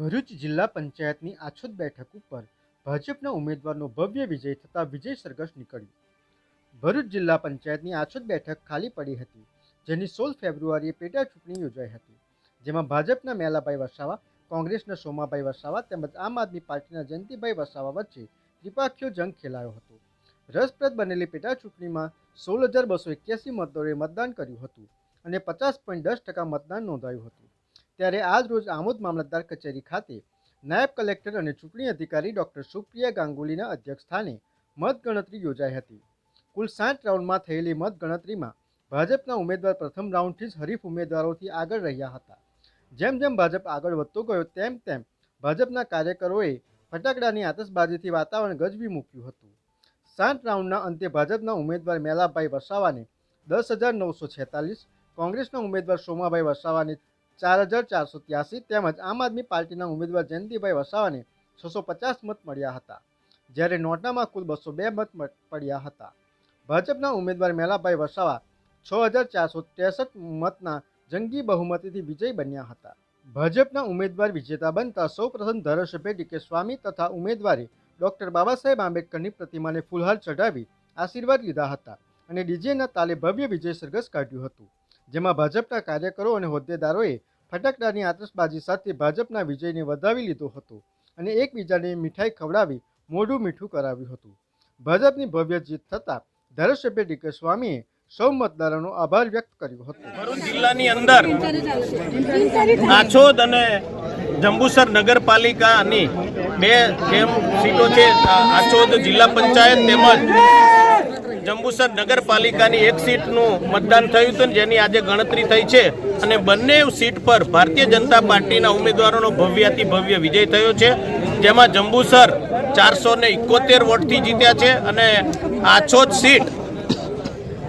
ભરૂચ જિલ્લા પંચાયતની આછોદ બેઠક ઉપર ભાજપના ઉમેદવારનો ભવ્ય વિજય થતાં વિજય સરઘસ નીકળ્યું. ભરૂચ જિલ્લા પંચાયતની આછોદ બેઠક ખાલી પડી હતી, જેની 16 ફેબ્રુઆરીએ પેટા ચૂંટણી યોજાઈ હતી, જેમાં ભાજપના મેલાભાઈ વસાવા, કોંગ્રેસના સોમાભાઈ વસાવા તેમજ આમ આદમી પાર્ટીના જયંતિભાઈ વસાવા વચ્ચે ત્રિપાખીયો જંગ ખેલાયો હતો. રસપ્રદ બનેલી પેટા ચૂંટણીમાં 16,281 મતદારોએ મતદાન કર્યું હતું અને 50.10% મતદાન નોંધાયું હતું. ત્યારે આજ રોજ આમોદ મામલતદાર કચેરી ખાતે નાયબ કલેક્ટર અને ચૂંટણી અધિકારી ડોક્ટર સુપ્રિયા ગાંગુલીના અધ્યક્ષસ્થાને મતગણતરી યોજાઈ હતી. કુલ 60 રાઉન્ડમાં થયેલી મતગણતરીમાં ભાજપના ઉમેદવાર પ્રથમ રાઉન્ડથી જ હરીફ ઉમેદવારોથી આગળ રહ્યા હતા. જેમ જેમ ભાજપ આગળ વધતો ગયો તેમ તેમ ભાજપના કાર્યકરોએ ફટાકડાની આતશબાજીથી વાતાવરણ ગજવી મૂક્યું હતું. 60 રાઉન્ડના અંતે ભાજપના ઉમેદવાર મેલાભાઈ વસાવાને 10,946, કોંગ્રેસના ઉમેદવાર સોમાભાઈ વસાવાને 4,483 તેમજ આમ આદમી પાર્ટીના ઉમેદવાર જયંતિભાઈ વસાવાને 650 મત મળ્યા હતા, જ્યારે નોટામાં કુલ 202 મત પડ્યા હતા. ભાજપના ઉમેદવાર મેલાભાઈ વસાવા 6,463 મતના જંગી બહુમતીથી વિજયી બન્યા હતા. ભાજપના ઉમેદવાર વિજેતા બનતા સૌપ્રથમ ધારાસભ્ય ડી કે સ્વામી તથા ઉમેદવારે ડોક્ટર બાબાસાહેબ આંબેડકરની પ્રતિમાને ફૂલહાર ચઢાવી આશીર્વાદ લીધા હતા અને ડીજેના તાલે ભવ્ય વિજય સરઘસ કાઢ્યું હતું, જેમાં ભાજપના કાર્યકરો અને હોદ્દેદારોએ ફટાકડાની આતશબાજી સાથે ભાજપના વિજયને વધાવી લીધો હતો અને એકબીજાને મીઠાઈ ખવડાવી મોઢું મીઠું કરાવ્યું હતું. ભાજપની ભવ્ય જીત થતાં ધારાસભ્ય ડી કે સ્વામીએ સૌ મતદારોનો આભાર વ્યક્ત કર્યો હતો. ભરૂચ જિલ્લાની અંદર આછોદ અને જંબુસર નગરપાલિકાની 2 સીટો છે. આછોદ જિલ્લા પંચાયત તેમજ જંબુસર નગરપાલિકાની 1 સીટનું મતદાન થયું હતું, જેની આજે ગણતરી થઈ છે અને બંને સીટ પર ભારતીય જનતા પાર્ટીના ઉમેદવારોનો ભવ્યાતિ ભવ્ય વિજય થયો છે, જેમાં જંબુસર 471 વોટથી જીત્યા છે અને આછોદ સીટ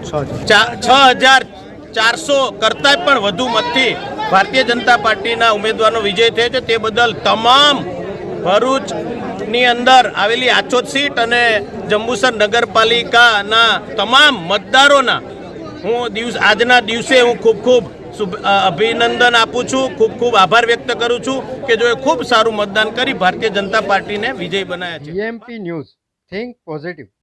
6,400 કરતાં પણ વધુ મતથી ભારતીય જનતા પાર્ટીના ઉમેદવારનો વિજય થયો છે. તે બદલ તમામ ભરૂચની અંદર આવેલી આછોદ સીટ અને જંબુસર નગરપાલિકાના તમામ મતદારોના આજના દિવસે હું ખૂબ અભિનંદન આપું છું, ખૂબ આભાર વ્યક્ત કરું છું કે જેઓએ ખૂબ સારું મતદાન કરી ભારતીય જનતા પાર્ટીને વિજય બનાવ્યા છે. EMP news, think positive.